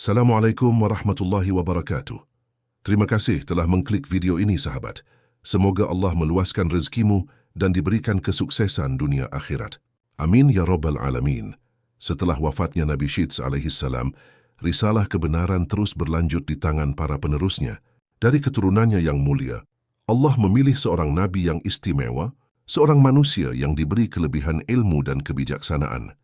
Assalamualaikum warahmatullahi wabarakatuh. Terima kasih telah mengklik video ini, sahabat. Semoga Allah meluaskan rezekimu dan diberikan kesuksesan dunia akhirat. Amin ya rabbal alamin. Setelah wafatnya Nabi Syits alaihissalam, risalah kebenaran terus berlanjut di tangan para penerusnya. Dari keturunannya yang mulia, Allah memilih seorang nabi yang istimewa, seorang manusia yang diberi kelebihan ilmu dan kebijaksanaan.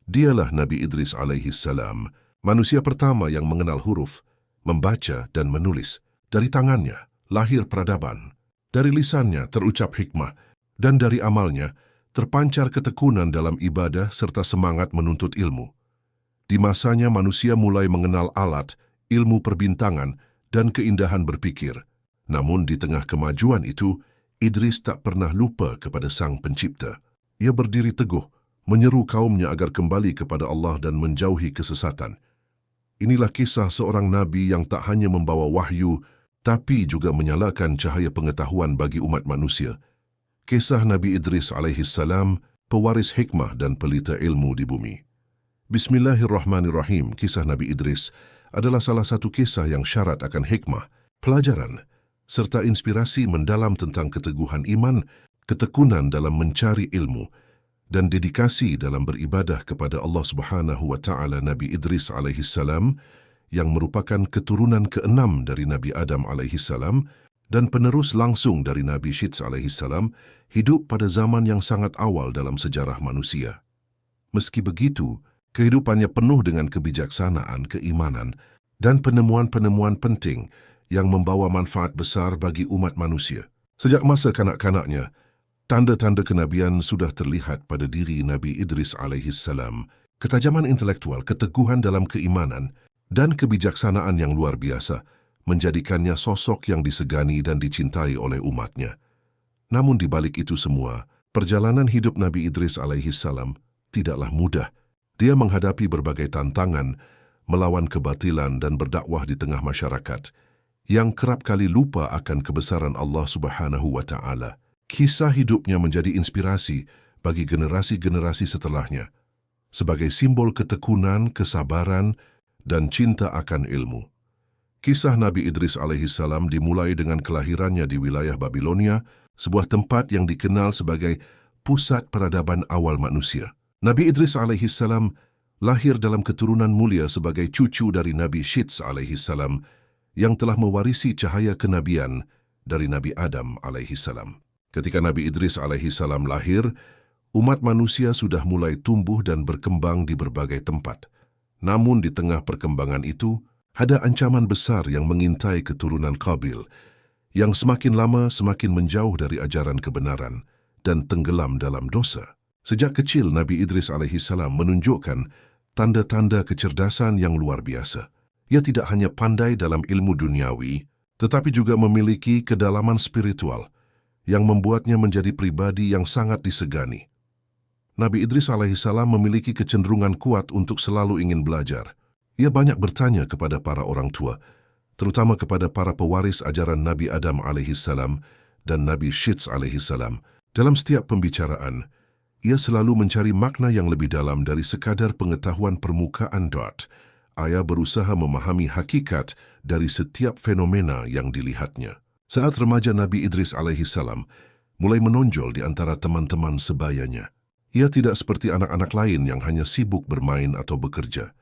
Dialah Nabi Idris alaihissalam, manusia pertama yang mengenal huruf, membaca dan menulis. Dari tangannya lahir peradaban, dari lisannya terucap hikmah, dan dari amalnya terpancar ketekunan dalam ibadah serta semangat menuntut ilmu. Di masanya manusia mulai mengenal alat, ilmu perbintangan, dan keindahan berpikir. Namun di tengah kemajuan itu, Idris tak pernah lupa kepada Sang Pencipta. Ia berdiri teguh, menyeru kaumnya agar kembali kepada Allah dan menjauhi kesesatan. Inilah kisah seorang nabi yang tak hanya membawa wahyu, tapi juga menyalakan cahaya pengetahuan bagi umat manusia. Kisah Nabi Idris alaihissalam, pewaris hikmah dan pelita ilmu di bumi. Bismillahirrahmanirrahim. Kisah Nabi Idris adalah salah satu kisah yang syarat akan hikmah, pelajaran, serta inspirasi mendalam tentang keteguhan iman, ketekunan dalam mencari ilmu, dan dedikasi dalam beribadah kepada Allah Subhanahu wa Ta'ala. Nabi Idris alaihissalam, yang merupakan keturunan ke-6 dari Nabi Adam alaihissalam dan penerus langsung dari Nabi Syits alaihissalam, hidup pada zaman yang sangat awal dalam sejarah manusia. Meski begitu, kehidupannya penuh dengan kebijaksanaan, keimanan, dan penemuan-penemuan penting yang membawa manfaat besar bagi umat manusia. Sejak masa kanak-kanaknya, tanda-tanda kenabian sudah terlihat pada diri Nabi Idris alaihissalam. Ketajaman intelektual, keteguhan dalam keimanan, dan kebijaksanaan yang luar biasa menjadikannya sosok yang disegani dan dicintai oleh umatnya. Namun di balik itu semua, perjalanan hidup Nabi Idris alaihissalam tidaklah mudah. Dia menghadapi berbagai tantangan, melawan kebatilan dan berdakwah di tengah masyarakat yang kerap kali lupa akan kebesaran Allah Subhanahu wa Ta'ala. Kisah hidupnya menjadi inspirasi bagi generasi-generasi setelahnya, sebagai simbol ketekunan, kesabaran, dan cinta akan ilmu. Kisah Nabi Idris alaihissalam dimulai dengan kelahirannya di wilayah Babilonia, sebuah tempat yang dikenal sebagai pusat peradaban awal manusia. Nabi Idris alaihissalam lahir dalam keturunan mulia sebagai cucu dari Nabi Syits alaihissalam yang telah mewarisi cahaya kenabian dari Nabi Adam alaihissalam. Ketika Nabi Idris alaihissalam lahir, umat manusia sudah mulai tumbuh dan berkembang di berbagai tempat. Namun di tengah perkembangan itu, ada ancaman besar yang mengintai keturunan Qabil, yang semakin lama semakin menjauh dari ajaran kebenaran dan tenggelam dalam dosa. Sejak kecil, Nabi Idris alaihissalam menunjukkan tanda-tanda kecerdasan yang luar biasa. Ia tidak hanya pandai dalam ilmu duniawi, tetapi juga memiliki kedalaman spiritual yang membuatnya menjadi pribadi yang sangat disegani. Nabi Idris alaihissalam memiliki kecenderungan kuat untuk selalu ingin belajar. Ia banyak bertanya kepada para orang tua, terutama kepada para pewaris ajaran Nabi Adam alaihissalam dan Nabi Syits alaihissalam. Dalam setiap pembicaraan, ia selalu mencari makna yang lebih dalam dari sekadar pengetahuan permukaan. Ia berusaha memahami hakikat dari setiap fenomena yang dilihatnya. Saat remaja, Nabi Idris alaihissalam mulai menonjol di antara teman-teman sebayanya. Ia tidak seperti anak-anak lain yang hanya sibuk bermain atau bekerja.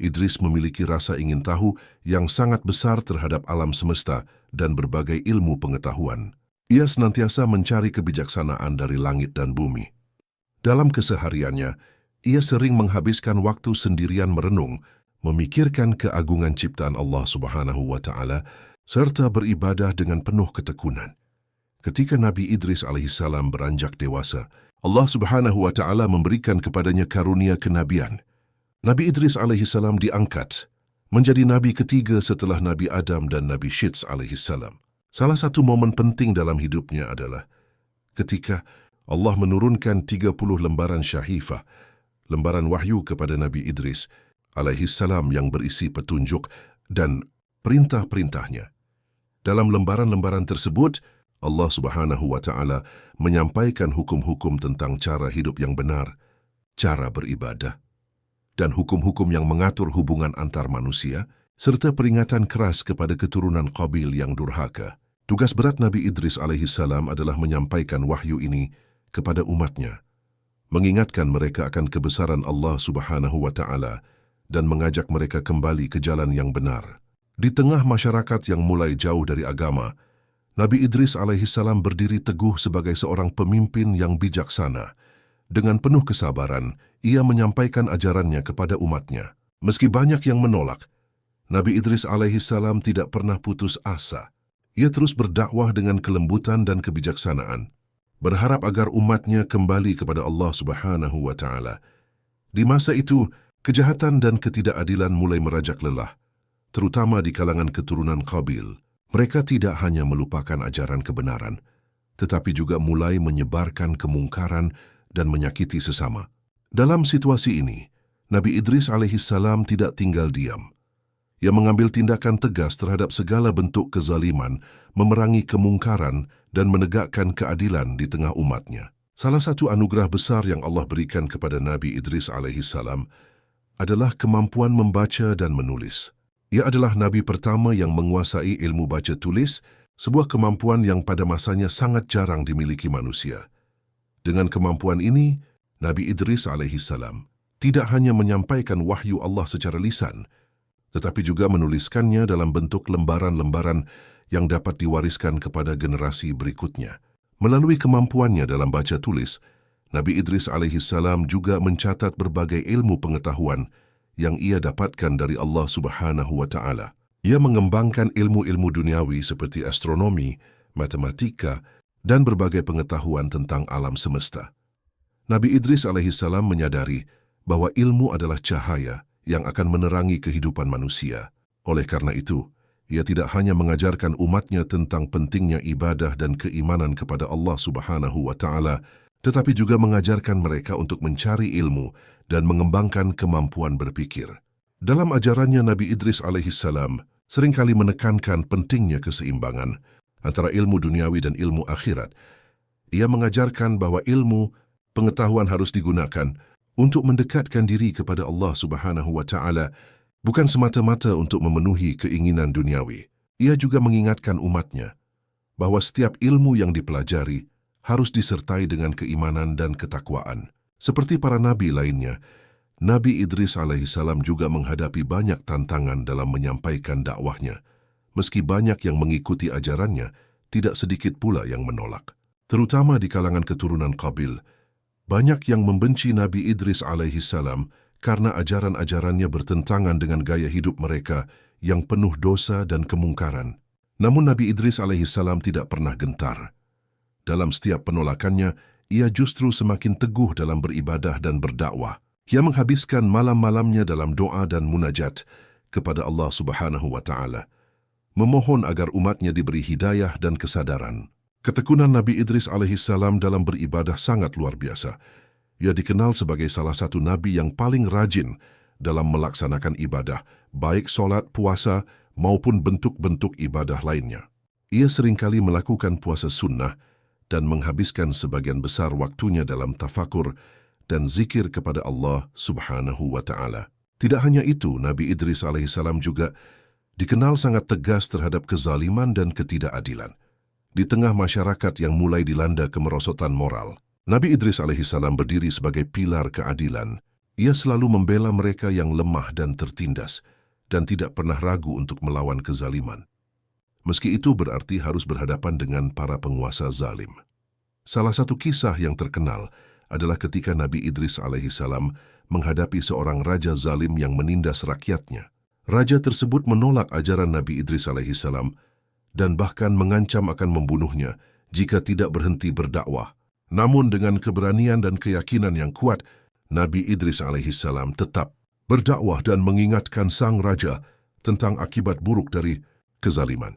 Idris memiliki rasa ingin tahu yang sangat besar terhadap alam semesta dan berbagai ilmu pengetahuan. Ia senantiasa mencari kebijaksanaan dari langit dan bumi. Dalam kesehariannya, ia sering menghabiskan waktu sendirian merenung, memikirkan keagungan ciptaan Allah Subhanahu wa Ta'ala, serta beribadah dengan penuh ketekunan. Ketika Nabi Idris alaihissalam beranjak dewasa, Allah Subhanahu wa Ta'ala memberikan kepadanya karunia kenabian. Nabi Idris alaihissalam diangkat menjadi nabi ketiga setelah Nabi Adam dan Nabi Syits alaihissalam. Salah satu momen penting dalam hidupnya adalah ketika Allah menurunkan 30 lembaran syahifah, lembaran wahyu kepada Nabi Idris alaihissalam yang berisi petunjuk dan perintah-perintahnya. Dalam lembaran-lembaran tersebut, Allah Subhanahu wa Ta'ala menyampaikan hukum-hukum tentang cara hidup yang benar, cara beribadah, dan hukum-hukum yang mengatur hubungan antar manusia, serta peringatan keras kepada keturunan Qabil yang durhaka. Tugas berat Nabi Idris alaihissalam adalah menyampaikan wahyu ini kepada umatnya, mengingatkan mereka akan kebesaran Allah Subhanahu wa Ta'ala dan mengajak mereka kembali ke jalan yang benar. Di tengah masyarakat yang mulai jauh dari agama, Nabi Idris alaihissalam berdiri teguh sebagai seorang pemimpin yang bijaksana. Dengan penuh kesabaran, ia menyampaikan ajarannya kepada umatnya. Meski banyak yang menolak, Nabi Idris alaihissalam tidak pernah putus asa. Ia terus berdakwah dengan kelembutan dan kebijaksanaan, berharap agar umatnya kembali kepada Allah Subhanahu wa Ta'ala. Di masa itu, kejahatan dan ketidakadilan mulai merajaklelah, terutama di kalangan keturunan Qabil. Mereka tidak hanya melupakan ajaran kebenaran, tetapi juga mulai menyebarkan kemungkaran dan menyakiti sesama. Dalam situasi ini, Nabi Idris alaihissalam tidak tinggal diam. Ia mengambil tindakan tegas terhadap segala bentuk kezaliman, memerangi kemungkaran dan menegakkan keadilan di tengah umatnya. Salah satu anugerah besar yang Allah berikan kepada Nabi Idris alaihissalam adalah kemampuan membaca dan menulis. Ia adalah Nabi pertama yang menguasai ilmu baca tulis, sebuah kemampuan yang pada masanya sangat jarang dimiliki manusia. Dengan kemampuan ini, Nabi Idris alaihissalam tidak hanya menyampaikan wahyu Allah secara lisan, tetapi juga menuliskannya dalam bentuk lembaran-lembaran yang dapat diwariskan kepada generasi berikutnya. Melalui kemampuannya dalam baca tulis, Nabi Idris alaihissalam juga mencatat berbagai ilmu pengetahuan yang ia dapatkan dari Allah Subhanahu wa Ta'ala. Ia mengembangkan ilmu-ilmu duniawi seperti astronomi, matematika, dan berbagai pengetahuan tentang alam semesta. Nabi Idris alaihissalam menyadari bahwa ilmu adalah cahaya yang akan menerangi kehidupan manusia. Oleh karena itu, ia tidak hanya mengajarkan umatnya tentang pentingnya ibadah dan keimanan kepada Allah Subhanahu wa Ta'ala, tetapi juga mengajarkan mereka untuk mencari ilmu dan mengembangkan kemampuan berpikir. Dalam ajarannya, Nabi Idris alaihissalam seringkali menekankan pentingnya keseimbangan antara ilmu duniawi dan ilmu akhirat. Ia mengajarkan bahwa ilmu pengetahuan harus digunakan untuk mendekatkan diri kepada Allah Subhanahu wa Ta'ala, bukan semata-mata untuk memenuhi keinginan duniawi. Ia juga mengingatkan umatnya bahwa setiap ilmu yang dipelajari harus disertai dengan keimanan dan ketakwaan. Seperti para nabi lainnya, Nabi Idris alaihissalam juga menghadapi banyak tantangan dalam menyampaikan dakwahnya. Meski banyak yang mengikuti ajarannya, tidak sedikit pula yang menolak. Terutama di kalangan keturunan Qabil, banyak yang membenci Nabi Idris alaihissalam karena ajaran-ajarannya bertentangan dengan gaya hidup mereka yang penuh dosa dan kemungkaran. Namun Nabi Idris alaihissalam tidak pernah gentar. Dalam setiap penolakannya, ia justru semakin teguh dalam beribadah dan berdakwah. Ia menghabiskan malam-malamnya dalam doa dan munajat kepada Allah Subhanahu wa Ta'ala, memohon agar umatnya diberi hidayah dan kesadaran. Ketekunan Nabi Idris alaihissalam dalam beribadah sangat luar biasa. Ia dikenal sebagai salah satu nabi yang paling rajin dalam melaksanakan ibadah, baik solat, puasa, maupun bentuk-bentuk ibadah lainnya. Ia seringkali melakukan puasa sunnah dan menghabiskan sebagian besar waktunya dalam tafakur dan zikir kepada Allah Subhanahu wa Ta'ala. Tidak hanya itu, Nabi Idris alaihissalam juga dikenal sangat tegas terhadap kezaliman dan ketidakadilan. Di tengah masyarakat yang mulai dilanda kemerosotan moral, Nabi Idris alaihissalam berdiri sebagai pilar keadilan. Ia selalu membela mereka yang lemah dan tertindas, dan tidak pernah ragu untuk melawan kezaliman. Meski itu berarti harus berhadapan dengan para penguasa zalim. Salah satu kisah yang terkenal adalah ketika Nabi Idris alaihissalam menghadapi seorang raja zalim yang menindas rakyatnya. Raja tersebut menolak ajaran Nabi Idris alaihissalam dan bahkan mengancam akan membunuhnya jika tidak berhenti berdakwah. Namun dengan keberanian dan keyakinan yang kuat, Nabi Idris alaihissalam tetap berdakwah dan mengingatkan sang raja tentang akibat buruk dari kezaliman.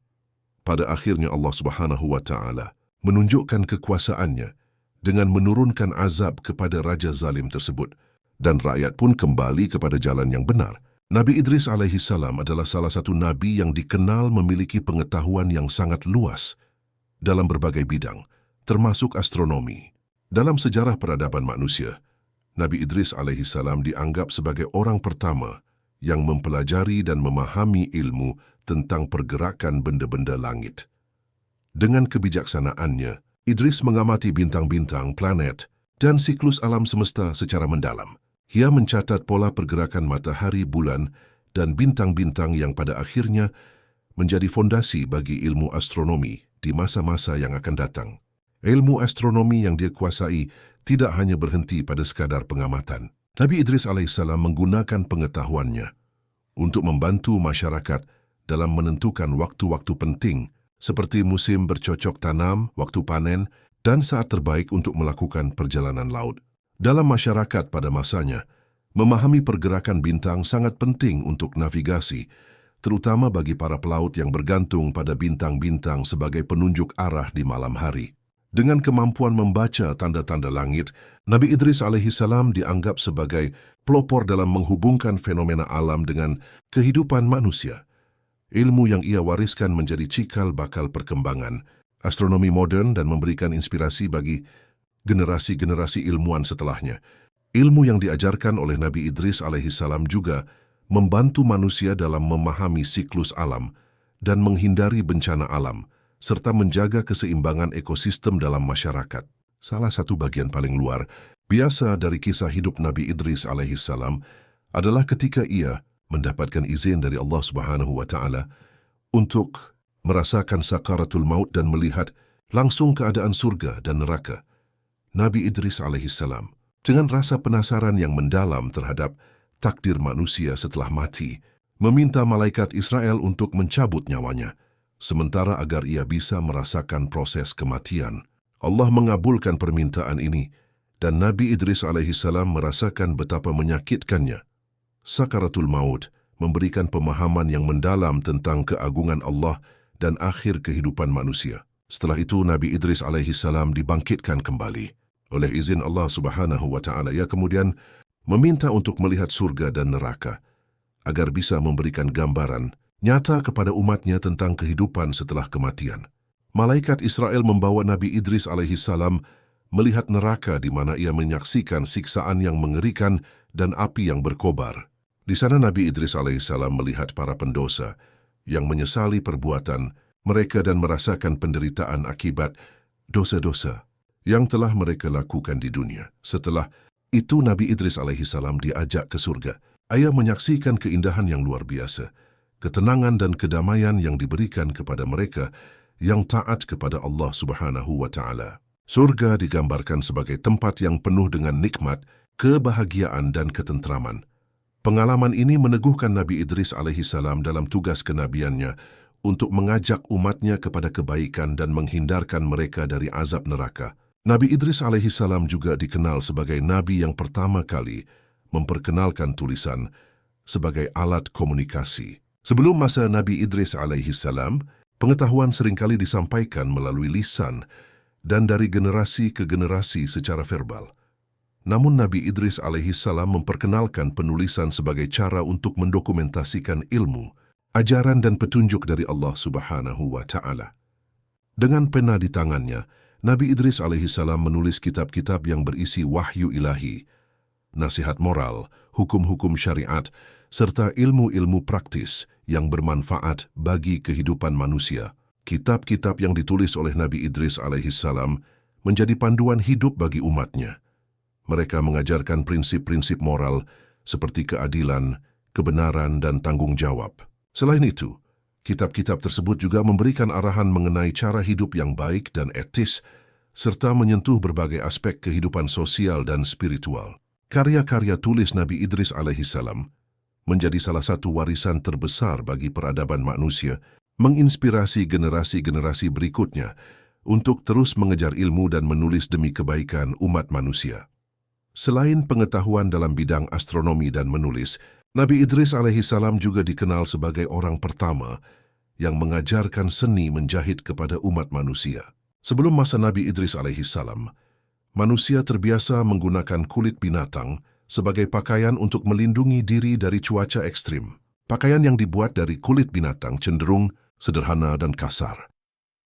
Pada akhirnya Allah Subhanahu wa Ta'ala menunjukkan kekuasaannya dengan menurunkan azab kepada raja zalim tersebut, dan rakyat pun kembali kepada jalan yang benar. Nabi Idris alaihissalam adalah salah satu nabi yang dikenal memiliki pengetahuan yang sangat luas dalam berbagai bidang, termasuk astronomi. Dalam sejarah peradaban manusia, Nabi Idris alaihissalam dianggap sebagai orang pertama yang mempelajari dan memahami ilmu tentang pergerakan benda-benda langit. Dengan kebijaksanaannya, Idris mengamati bintang-bintang, planet, dan siklus alam semesta secara mendalam. Ia mencatat pola pergerakan matahari, bulan, dan bintang-bintang yang pada akhirnya menjadi fondasi bagi ilmu astronomi di masa-masa yang akan datang. Ilmu astronomi yang dia kuasai tidak hanya berhenti pada sekadar pengamatan. Nabi Idris alaihissalam menggunakan pengetahuannya untuk membantu masyarakat dalam menentukan waktu-waktu penting seperti musim bercocok tanam, waktu panen, dan saat terbaik untuk melakukan perjalanan laut. Dalam masyarakat pada masanya, memahami pergerakan bintang sangat penting untuk navigasi, terutama bagi para pelaut yang bergantung pada bintang-bintang sebagai penunjuk arah di malam hari. Dengan kemampuan membaca tanda-tanda langit, Nabi Idris alaihissalam dianggap sebagai pelopor dalam menghubungkan fenomena alam dengan kehidupan manusia. Ilmu yang ia wariskan menjadi cikal bakal perkembangan astronomi modern dan memberikan inspirasi bagi generasi-generasi ilmuwan setelahnya. Ilmu yang diajarkan oleh Nabi Idris alaihissalam juga membantu manusia dalam memahami siklus alam dan menghindari bencana alam, serta menjaga keseimbangan ekosistem dalam masyarakat. Salah satu bagian paling luar biasa dari kisah hidup Nabi Idris alaihissalam adalah ketika ia mendapatkan izin dari Allah Subhanahu wa Ta'ala untuk merasakan sakaratul maut dan melihat langsung keadaan surga dan neraka. Nabi Idris alaihissalam dengan rasa penasaran yang mendalam terhadap takdir manusia setelah mati, meminta malaikat Israel untuk mencabut nyawanya, sementara agar ia bisa merasakan proses kematian. Allah mengabulkan permintaan ini, dan Nabi Idris alaihissalam merasakan betapa menyakitkannya. Sakaratul maut memberikan pemahaman yang mendalam tentang keagungan Allah dan akhir kehidupan manusia. Setelah itu, Nabi Idris alaihissalam dibangkitkan kembali. Oleh izin Allah Subhanahu wa Ta'ala, ia kemudian meminta untuk melihat surga dan neraka, agar bisa memberikan gambaran nyata kepada umatnya tentang kehidupan setelah kematian. Malaikat Israel membawa Nabi Idris alaihissalam melihat neraka di mana ia menyaksikan siksaan yang mengerikan dan api yang berkobar. Di sana Nabi Idris alaihissalam melihat para pendosa yang menyesali perbuatan mereka dan merasakan penderitaan akibat dosa-dosa yang telah mereka lakukan di dunia. Setelah itu Nabi Idris alaihissalam diajak ke surga. Ia menyaksikan keindahan yang luar biasa, ketenangan dan kedamaian yang diberikan kepada mereka yang taat kepada Allah Subhanahu wa Ta'ala. Surga digambarkan sebagai tempat yang penuh dengan nikmat, kebahagiaan dan ketentraman. Pengalaman ini meneguhkan Nabi Idris alaihissalam dalam tugas kenabiannya untuk mengajak umatnya kepada kebaikan dan menghindarkan mereka dari azab neraka. Nabi Idris alaihissalam juga dikenal sebagai nabi yang pertama kali memperkenalkan tulisan sebagai alat komunikasi. Sebelum masa Nabi Idris alaihissalam, pengetahuan seringkali disampaikan melalui lisan dan dari generasi ke generasi secara verbal. Namun Nabi Idris alaihissalam memperkenalkan penulisan sebagai cara untuk mendokumentasikan ilmu, ajaran dan petunjuk dari Allah Subhanahu wa Ta'ala. Dengan pena di tangannya, Nabi Idris alaihissalam menulis kitab-kitab yang berisi wahyu ilahi, nasihat moral, hukum-hukum syariat, serta ilmu-ilmu praktis yang bermanfaat bagi kehidupan manusia. Kitab-kitab yang ditulis oleh Nabi Idris alaihissalam menjadi panduan hidup bagi umatnya. Mereka mengajarkan prinsip-prinsip moral seperti keadilan, kebenaran, dan tanggung jawab. Selain itu, kitab-kitab tersebut juga memberikan arahan mengenai cara hidup yang baik dan etis, serta menyentuh berbagai aspek kehidupan sosial dan spiritual. Karya-karya tulis Nabi Idris alaihissalam menjadi salah satu warisan terbesar bagi peradaban manusia, menginspirasi generasi-generasi berikutnya untuk terus mengejar ilmu dan menulis demi kebaikan umat manusia. Selain pengetahuan dalam bidang astronomi dan menulis, Nabi Idris alaihissalam juga dikenal sebagai orang pertama yang mengajarkan seni menjahit kepada umat manusia. Sebelum masa Nabi Idris alaihissalam, manusia terbiasa menggunakan kulit binatang sebagai pakaian untuk melindungi diri dari cuaca ekstrim. Pakaian yang dibuat dari kulit binatang cenderung sederhana dan kasar.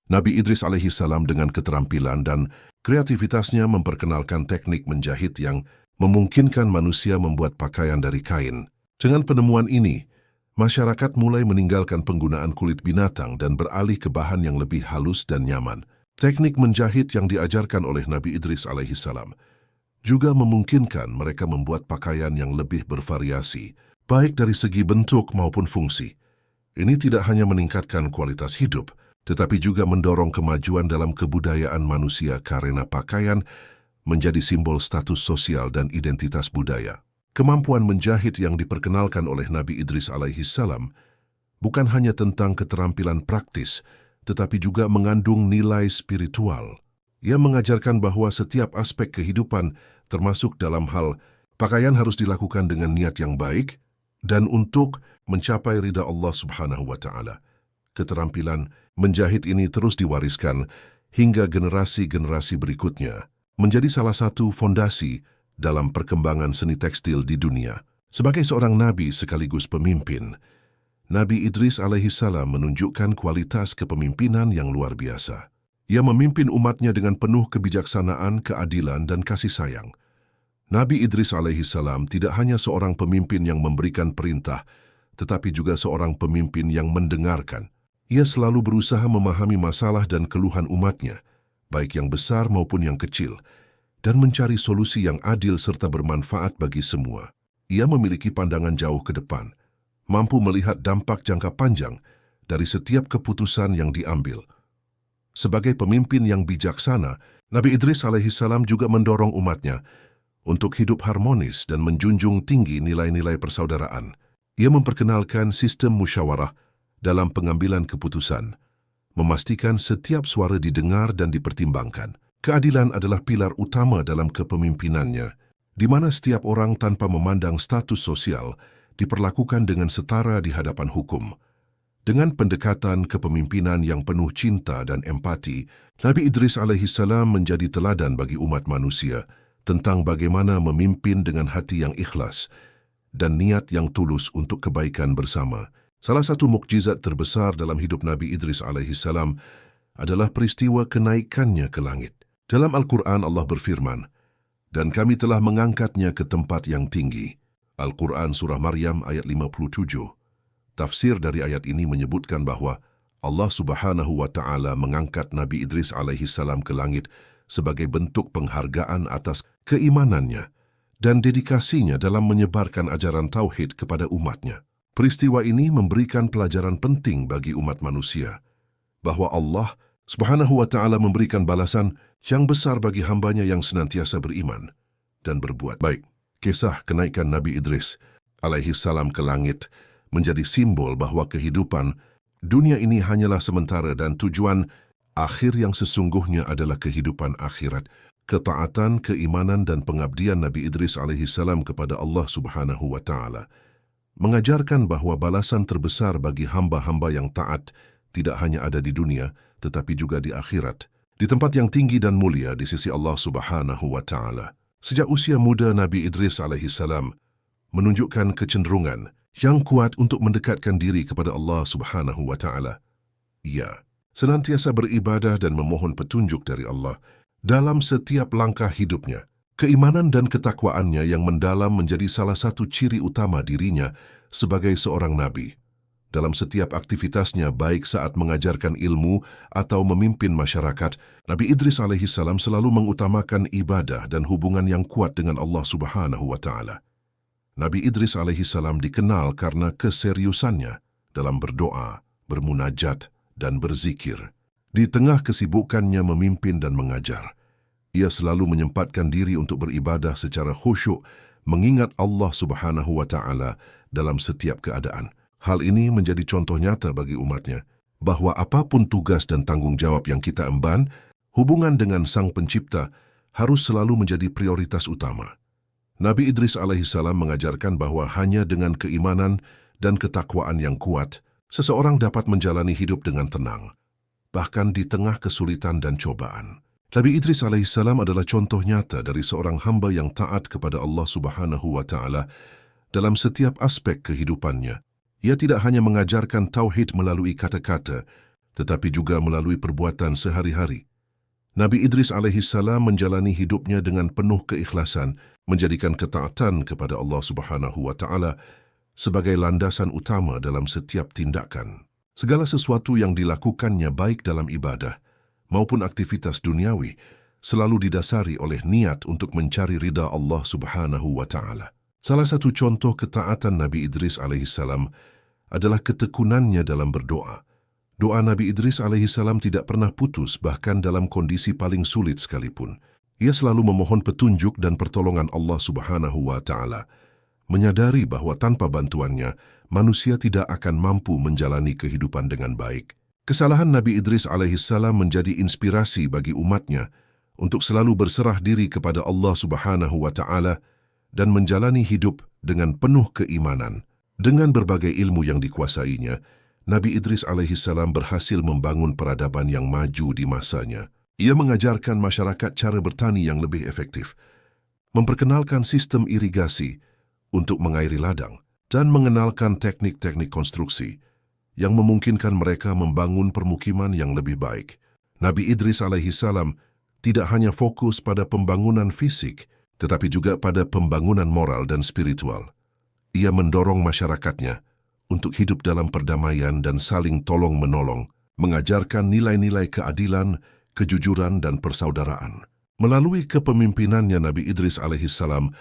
Nabi Idris alaihissalam dengan keterampilan dan kreativitasnya memperkenalkan teknik menjahit yang memungkinkan manusia membuat pakaian dari kain. Dengan penemuan ini, masyarakat mulai meninggalkan penggunaan kulit binatang dan beralih ke bahan yang lebih halus dan nyaman. Teknik menjahit yang diajarkan oleh Nabi Idris alaihissalam juga memungkinkan mereka membuat pakaian yang lebih bervariasi, baik dari segi bentuk maupun fungsi. Ini tidak hanya meningkatkan kualitas hidup, tetapi juga mendorong kemajuan dalam kebudayaan manusia karena pakaian menjadi simbol status sosial dan identitas budaya. Kemampuan menjahit yang diperkenalkan oleh Nabi Idris alaihissalam bukan hanya tentang keterampilan praktis, tetapi juga mengandung nilai spiritual. Ia mengajarkan bahwa setiap aspek kehidupan, termasuk dalam hal pakaian, harus dilakukan dengan niat yang baik dan untuk mencapai ridha Allah Subhanahu wa Ta'ala. Keterampilan menjahit ini terus diwariskan hingga generasi-generasi berikutnya, menjadi salah satu fondasi dalam perkembangan seni tekstil di dunia. Sebagai seorang nabi sekaligus pemimpin, Nabi Idris alaihissalam menunjukkan kualitas kepemimpinan yang luar biasa. Ia memimpin umatnya dengan penuh kebijaksanaan, keadilan, dan kasih sayang. Nabi Idris alaihissalam tidak hanya seorang pemimpin yang memberikan perintah, tetapi juga seorang pemimpin yang mendengarkan. Ia selalu berusaha memahami masalah dan keluhan umatnya, baik yang besar maupun yang kecil, dan mencari solusi yang adil serta bermanfaat bagi semua. Ia memiliki pandangan jauh ke depan, mampu melihat dampak jangka panjang dari setiap keputusan yang diambil. Sebagai pemimpin yang bijaksana, Nabi Idris alaihissalam juga mendorong umatnya untuk hidup harmonis dan menjunjung tinggi nilai-nilai persaudaraan. Ia memperkenalkan sistem musyawarah dalam pengambilan keputusan, memastikan setiap suara didengar dan dipertimbangkan. Keadilan adalah pilar utama dalam kepemimpinannya, di mana setiap orang tanpa memandang status sosial diperlakukan dengan setara di hadapan hukum. Dengan pendekatan kepemimpinan yang penuh cinta dan empati, Nabi Idris alaihissalam menjadi teladan bagi umat manusia tentang bagaimana memimpin dengan hati yang ikhlas dan niat yang tulus untuk kebaikan bersama. Salah satu mukjizat terbesar dalam hidup Nabi Idris alaihissalam adalah peristiwa kenaikannya ke langit. Dalam Al-Quran Allah berfirman, "Dan kami telah mengangkatnya ke tempat yang tinggi." Al-Quran Surah Maryam ayat 57. Tafsir dari ayat ini menyebutkan bahwa Allah Subhanahu wa Ta'ala mengangkat Nabi Idris alaihissalam ke langit sebagai bentuk penghargaan atas keimanannya dan dedikasinya dalam menyebarkan ajaran tauhid kepada umatnya. Peristiwa ini memberikan pelajaran penting bagi umat manusia, bahwa Allah Subhanahu wa Ta'ala memberikan balasan yang besar bagi hambanya yang senantiasa beriman dan berbuat baik. Kisah kenaikan Nabi Idris alaihissalam ke langit menjadi simbol bahwa kehidupan dunia ini hanyalah sementara dan tujuan akhir yang sesungguhnya adalah kehidupan akhirat. Ketaatan, keimanan, dan pengabdian Nabi Idris alaihissalam kepada Allah Subhanahu wa Ta'ala mengajarkan bahwa balasan terbesar bagi hamba-hamba yang taat tidak hanya ada di dunia, tetapi juga di akhirat, di tempat yang tinggi dan mulia di sisi Allah Subhanahu wa Ta'ala. Sejak usia muda, Nabi Idris alaihissalam menunjukkan kecenderungan yang kuat untuk mendekatkan diri kepada Allah Subhanahu wa Ta'ala. Ia senantiasa beribadah dan memohon petunjuk dari Allah dalam setiap langkah hidupnya. Keimanan dan ketakwaannya yang mendalam menjadi salah satu ciri utama dirinya sebagai seorang nabi. Dalam setiap aktivitasnya, baik saat mengajarkan ilmu atau memimpin masyarakat, Nabi Idris alaihissalam selalu mengutamakan ibadah dan hubungan yang kuat dengan Allah Subhanahu wa Ta'ala. Nabi Idris alaihissalam dikenal karena keseriusannya dalam berdoa, bermunajat, dan berzikir. Di tengah kesibukannya memimpin dan mengajar, ia selalu menyempatkan diri untuk beribadah secara khusyuk, mengingat Allah Subhanahu wa Ta'ala dalam setiap keadaan. Hal ini menjadi contoh nyata bagi umatnya, bahwa apapun tugas dan tanggung jawab yang kita emban, hubungan dengan Sang Pencipta harus selalu menjadi prioritas utama. Nabi Idris alaihissalam mengajarkan bahwa hanya dengan keimanan dan ketakwaan yang kuat, seseorang dapat menjalani hidup dengan tenang, bahkan di tengah kesulitan dan cobaan. Nabi Idris alaihissalam adalah contoh nyata dari seorang hamba yang taat kepada Allah Subhanahu wa Ta'ala dalam setiap aspek kehidupannya. Ia tidak hanya mengajarkan tauhid melalui kata-kata, tetapi juga melalui perbuatan sehari-hari. Nabi Idris alaihissalam menjalani hidupnya dengan penuh keikhlasan menjadikan ketaatan kepada Allah Subhanahu wa Ta'ala sebagai landasan utama dalam setiap tindakan. Segala sesuatu yang dilakukannya baik dalam ibadah maupun aktivitas duniawi selalu didasari oleh niat untuk mencari ridha Allah Subhanahu wa Ta'ala. Salah satu contoh ketaatan Nabi Idris alaihissalam adalah ketekunannya dalam berdoa. Doa Nabi Idris alaihissalam tidak pernah putus bahkan dalam kondisi paling sulit sekalipun. Ia selalu memohon petunjuk dan pertolongan Allah Subhanahu wa Ta'ala, menyadari bahwa tanpa bantuannya, manusia tidak akan mampu menjalani kehidupan dengan baik. Kesalahan Nabi Idris alaihissalam menjadi inspirasi bagi umatnya untuk selalu berserah diri kepada Allah Subhanahu wa Ta'ala dan menjalani hidup dengan penuh keimanan. Dengan berbagai ilmu yang dikuasainya, Nabi Idris alaihissalam berhasil membangun peradaban yang maju di masanya. Ia mengajarkan masyarakat cara bertani yang lebih efektif, memperkenalkan sistem irigasi untuk mengairi ladang, dan mengenalkan teknik-teknik konstruksi yang memungkinkan mereka membangun permukiman yang lebih baik. Nabi Idris alaihissalam tidak hanya fokus pada pembangunan fisik, tetapi juga pada pembangunan moral dan spiritual. Ia mendorong masyarakatnya untuk hidup dalam perdamaian dan saling tolong-menolong, mengajarkan nilai-nilai keadilan, kejujuran, dan persaudaraan. Melalui kepemimpinannya, Nabi Idris alaihissalam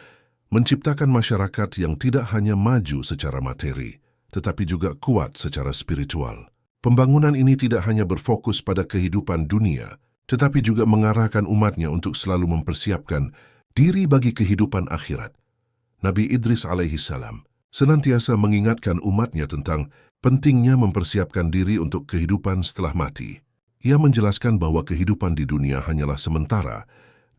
menciptakan masyarakat yang tidak hanya maju secara materi, tetapi juga kuat secara spiritual. Pembangunan ini tidak hanya berfokus pada kehidupan dunia, tetapi juga mengarahkan umatnya untuk selalu mempersiapkan diri bagi kehidupan akhirat. Nabi Idris alaihissalam senantiasa mengingatkan umatnya tentang pentingnya mempersiapkan diri untuk kehidupan setelah mati. Ia menjelaskan bahwa kehidupan di dunia hanyalah sementara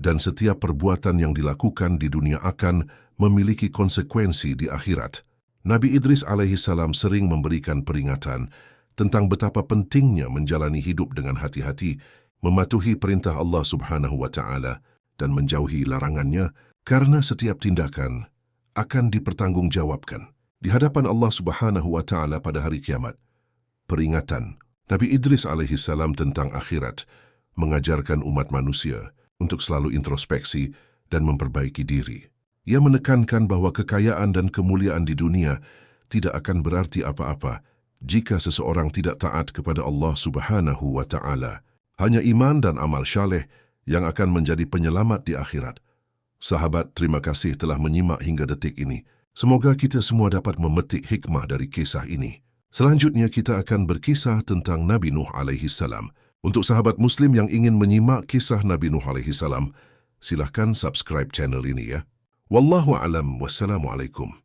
dan setiap perbuatan yang dilakukan di dunia akan memiliki konsekuensi di akhirat. Nabi Idris alaihissalam sering memberikan peringatan tentang betapa pentingnya menjalani hidup dengan hati-hati, mematuhi perintah Allah Subhanahu wa Ta'ala dan menjauhi larangannya, karena setiap tindakan akan dipertanggungjawabkan di hadapan Allah Subhanahu wa Ta'ala pada hari kiamat. Peringatan Nabi Idris alaihissalam tentang akhirat mengajarkan umat manusia untuk selalu introspeksi dan memperbaiki diri. Ia menekankan bahwa kekayaan dan kemuliaan di dunia tidak akan berarti apa-apa jika seseorang tidak taat kepada Allah Subhanahu wa Ta'ala. Hanya iman dan amal syaleh yang akan menjadi penyelamat di akhirat. Sahabat, terima kasih telah menyimak hingga detik ini. Semoga kita semua dapat memetik hikmah dari kisah ini. Selanjutnya kita akan berkisah tentang Nabi Nuh alaihissalam. Untuk sahabat Muslim yang ingin menyimak kisah Nabi Nuh alaihissalam, silahkan subscribe channel ini ya. Wallahu a'lam, wassalamualaikum.